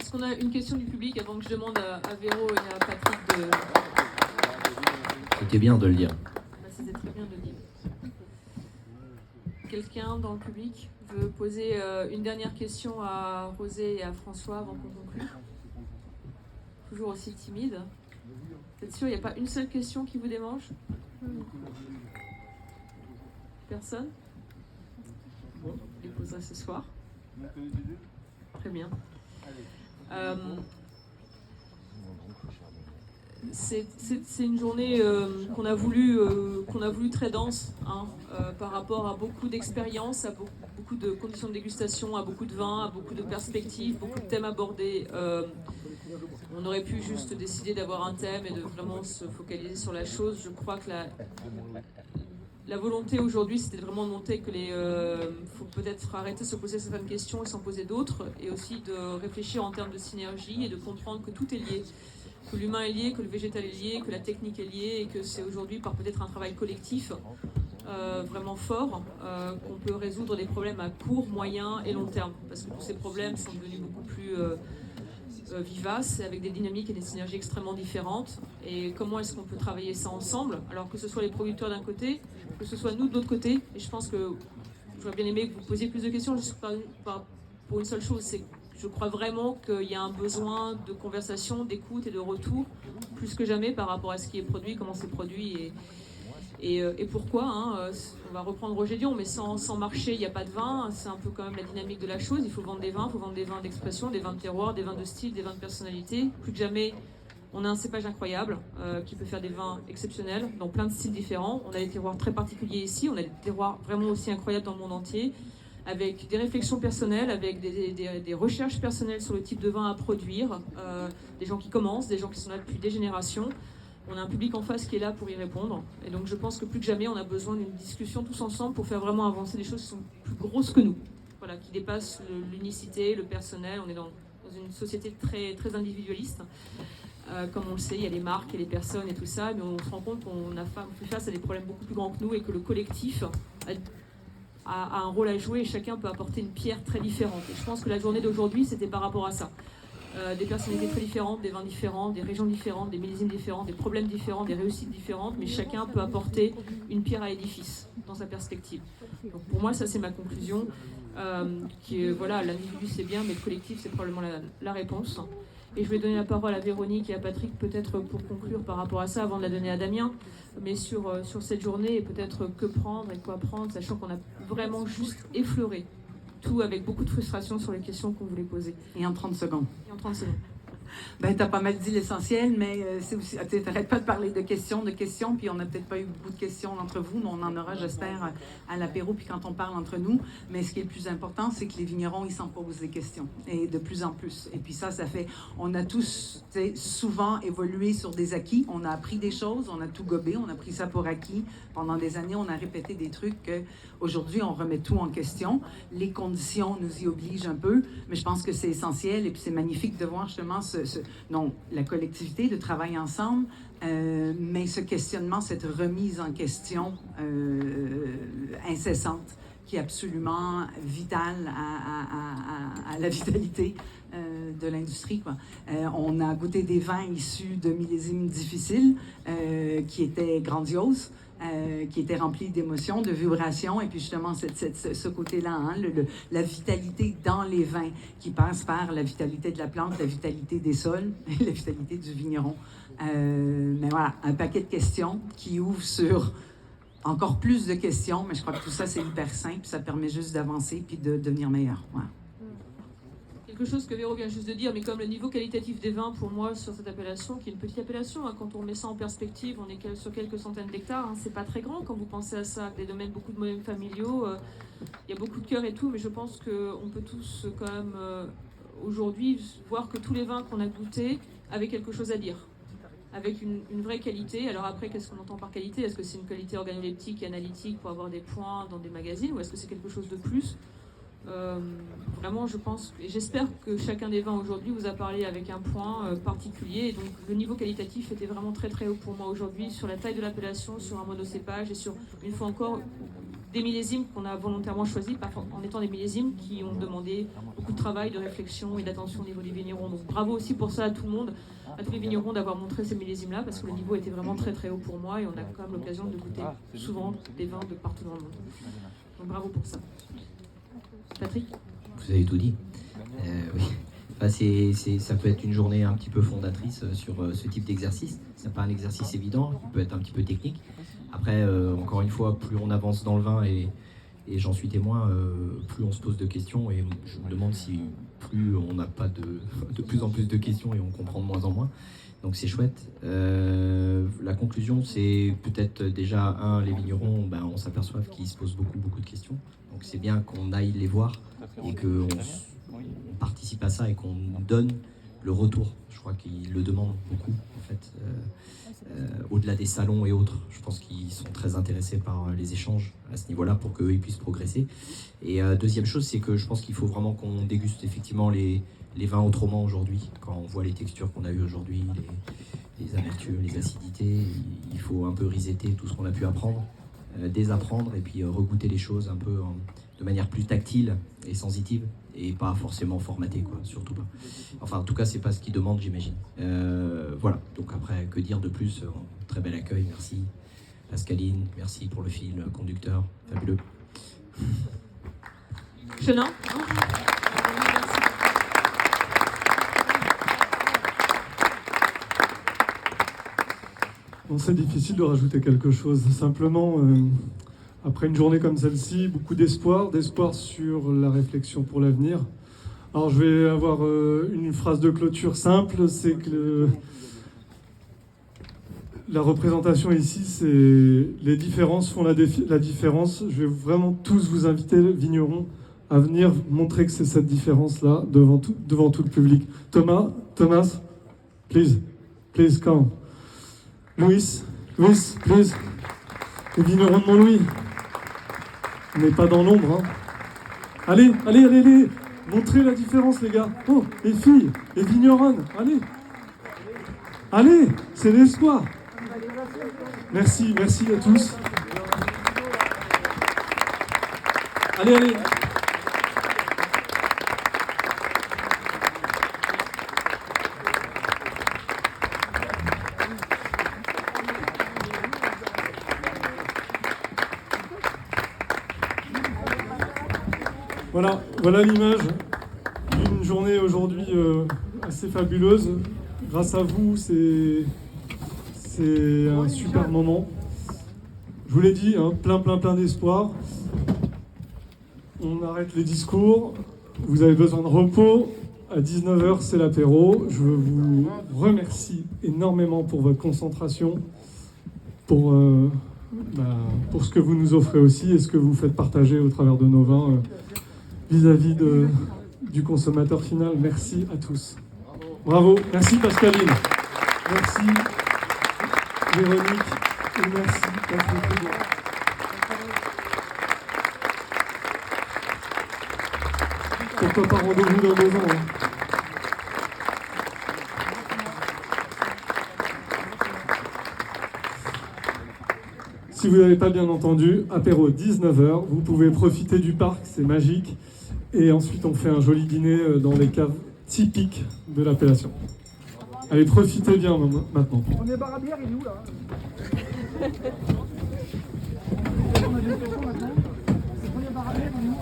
Est-ce qu'on a une question du public avant que je demande à Véro et à Patrick de... C'était bien de le dire. C'était très bien de le dire. Quelqu'un dans le public veut poser une dernière question à Rosé et à François avant qu'on conclue? Toujours aussi timide. Vous êtes sûr, il n'y a pas une seule question qui vous démange? Personne? Bon, je les poserai ce soir. Très bien. C'est une journée qu'on a voulu très dense, hein, par rapport à beaucoup d'expériences, à beaucoup de conditions de dégustation, à beaucoup de vins, à beaucoup de perspectives, beaucoup de thèmes abordés. On aurait pu juste décider d'avoir un thème et de vraiment se focaliser sur la chose. Je crois que la volonté aujourd'hui, c'était vraiment de montrer que faut peut-être arrêter de se poser certaines questions et s'en poser d'autres, et aussi de réfléchir en termes de synergie et de comprendre que tout est lié, que l'humain est lié, que le végétal est lié, que la technique est liée, et que c'est aujourd'hui par peut-être un travail collectif vraiment fort qu'on peut résoudre des problèmes à court, moyen et long terme, parce que tous ces problèmes sont devenus beaucoup plus vivaces, avec des dynamiques et des synergies extrêmement différentes. Et comment est-ce qu'on peut travailler ça ensemble, alors que ce soit les producteurs d'un côté, que ce soit nous de l'autre côté. Et je pense que j'aurais bien aimé que vous posiez plus de questions, juste pour une seule chose, c'est que je crois vraiment qu'il y a un besoin de conversation, d'écoute et de retour, plus que jamais par rapport à ce qui est produit, comment c'est produit et pourquoi. Hein. On va reprendre Roger Dion, mais sans marché, il n'y a pas de vin. C'est un peu quand même la dynamique de la chose. Il faut vendre des vins, il faut vendre des vins d'expression, des vins de terroir, des vins de style, des vins de personnalité. Plus que jamais, on a un cépage incroyable qui peut faire des vins exceptionnels dans plein de styles différents. On a des terroirs très particuliers ici, on a des terroirs vraiment aussi incroyables dans le monde entier, avec des réflexions personnelles, avec des recherches personnelles sur le type de vin à produire, des gens qui commencent, des gens qui sont là depuis des générations. On a un public en face qui est là pour y répondre. Et donc je pense que plus que jamais, on a besoin d'une discussion tous ensemble pour faire vraiment avancer des choses qui sont plus grosses que nous. Voilà, qui dépassent l'unicité, le personnel. On est dans une société très, très individualiste. Comme on le sait, il y a les marques et les personnes et tout ça, mais on se rend compte qu'on fait face à des problèmes beaucoup plus grands que nous et que le collectif a un rôle à jouer et chacun peut apporter une pierre très différente. Et je pense que la journée d'aujourd'hui, c'était par rapport à ça. Des personnalités très différentes, des vins différents, des régions différentes, des millésimes différents, des problèmes différents, des réussites différentes, mais chacun peut apporter une pierre à l'édifice dans sa perspective. Donc pour moi, ça c'est ma conclusion, voilà, l'individu c'est bien, mais le collectif c'est probablement la réponse. Et je vais donner la parole à Véronique et à Patrick peut-être pour conclure par rapport à ça, avant de la donner à Damien, mais sur cette journée et peut-être que prendre et quoi prendre, sachant qu'on a vraiment juste effleuré tout avec beaucoup de frustration sur les questions qu'on voulait poser. Et en 30 secondes. Et en 30 secondes. Ben, t'as pas mal dit l'essentiel, mais c'est aussi, t'arrêtes pas de parler de questions, puis on n'a peut-être pas eu beaucoup de questions entre vous, mais on en aura, j'espère, à l'apéro, puis quand on parle entre nous. Mais ce qui est le plus important, c'est que les vignerons, ils s'en posent des questions, et de plus en plus. Et puis ça fait, on a tous souvent évolué sur des acquis, on a appris des choses, on a tout gobé, on a pris ça pour acquis. Pendant des années, on a répété des trucs qu'aujourd'hui, on remet tout en question. Les conditions nous y obligent un peu, mais je pense que c'est essentiel, et puis c'est magnifique de voir justement la collectivité, le travail ensemble, mais ce questionnement, cette remise en question incessante qui est absolument vitale à la vitalité de l'industrie, quoi. On a goûté des vins issus de millésimes difficiles qui étaient grandioses, qui étaient remplis d'émotions, de vibrations, et puis justement ce côté-là, hein, la vitalité dans les vins qui passe par la vitalité de la plante, la vitalité des sols et la vitalité du vigneron. Mais voilà, un paquet de questions qui ouvrent sur encore plus de questions, mais je crois que tout ça, c'est hyper simple, ça permet juste d'avancer puis de devenir meilleur. Voilà. Quelque chose que Véro vient juste de dire, mais comme le niveau qualitatif des vins pour moi sur cette appellation, qui est une petite appellation, hein, quand on met ça en perspective, on est sur quelques centaines d'hectares, hein, c'est pas très grand quand vous pensez à ça, des domaines, beaucoup de domaines familiaux, il y a beaucoup de cœur et tout, mais je pense qu'on peut tous quand même aujourd'hui voir que tous les vins qu'on a goûtés avaient quelque chose à dire, avec une vraie qualité. Alors après, qu'est-ce qu'on entend par qualité? Est-ce que c'est une qualité organoleptique et analytique pour avoir des points dans des magazines, ou est-ce que c'est quelque chose de plus? Vraiment, je pense et j'espère que chacun des vins aujourd'hui vous a parlé avec un point particulier. Et donc, le niveau qualitatif était vraiment très très haut pour moi aujourd'hui sur la taille de l'appellation, sur un monocépage et sur, une fois encore, des millésimes qu'on a volontairement choisis, en étant des millésimes qui ont demandé beaucoup de travail, de réflexion et d'attention au niveau des vignerons. Donc bravo aussi pour ça à tout le monde, à tous les vignerons d'avoir montré ces millésimes-là, parce que le niveau était vraiment très très haut pour moi et on a quand même l'occasion de goûter souvent des vins de partout dans le monde. Donc bravo pour ça. Patrick ? Vous avez tout dit. Oui. Enfin, ça peut être une journée un petit peu fondatrice sur ce type d'exercice. Ce n'est pas un exercice évident, il peut être un petit peu technique. Après, encore une fois, plus on avance dans le vin, et j'en suis témoin, plus on se pose de questions, et je me demande si plus on n'a pas de plus en plus de questions et on comprend de moins en moins. Donc c'est chouette. La conclusion, c'est peut-être déjà, les vignerons, on s'aperçoit qu'ils se posent beaucoup de questions. Donc c'est bien qu'on aille les voir et qu'on participe à ça et qu'on donne le retour. Je crois qu'ils le demandent beaucoup, en fait. Au-delà des salons et autres, je pense qu'ils sont très intéressés par les échanges à ce niveau-là pour qu'eux ils puissent progresser. Et deuxième chose, c'est que je pense qu'il faut vraiment qu'on déguste effectivement les vins autrement aujourd'hui. Quand on voit les textures qu'on a eues aujourd'hui, les amertumes, les acidités, il faut un peu resetter tout ce qu'on a pu apprendre, désapprendre et puis regoûter les choses un peu de manière plus tactile et sensitive et pas forcément formatée, quoi, surtout pas. Enfin, en tout cas, c'est pas ce qu'ils demandent, j'imagine. Voilà, donc après, que dire de plus? Très bel accueil, merci Pascaline, merci pour le fil conducteur, fabuleux. Chenin. Bon, c'est difficile de rajouter quelque chose. Simplement, après une journée comme celle-ci, beaucoup d'espoir sur la réflexion pour l'avenir. Alors, je vais avoir une phrase de clôture simple, c'est que la représentation ici, c'est les différences font la différence. Je vais vraiment tous vous inviter, vignerons, à venir montrer que c'est cette différence-là devant tout le public. Thomas, please come. Louis, please. Les vignerons de Mont-Louis. On n'est pas dans l'ombre, hein. Allez. Montrez la différence, les gars. Oh, les filles, les vigneronnes, allez, c'est l'espoir. Merci à tous. Allez. Voilà l'image d'une journée aujourd'hui assez fabuleuse. Grâce à vous, c'est un super moment. Je vous l'ai dit, hein, plein d'espoir. On arrête les discours. Vous avez besoin de repos. À 19h, c'est l'apéro. Je vous remercie énormément pour votre concentration, pour ce que vous nous offrez aussi et ce que vous faites partager au travers de nos vins vis-à-vis du consommateur final. Merci à tous. Bravo. Merci Pascaline. Merci Véronique. Et merci Patrick. Pourquoi pas rendez-vous dans 2 ans, hein. Si vous n'avez pas bien entendu, apéro 19h, vous pouvez profiter du parc, c'est magique. Et ensuite, on fait un joli dîner dans les caves typiques de l'appellation. Allez, profitez bien maintenant. Premier bar à bière, il est où là? On a des questions maintenant. Le premier bar à bière, il est où?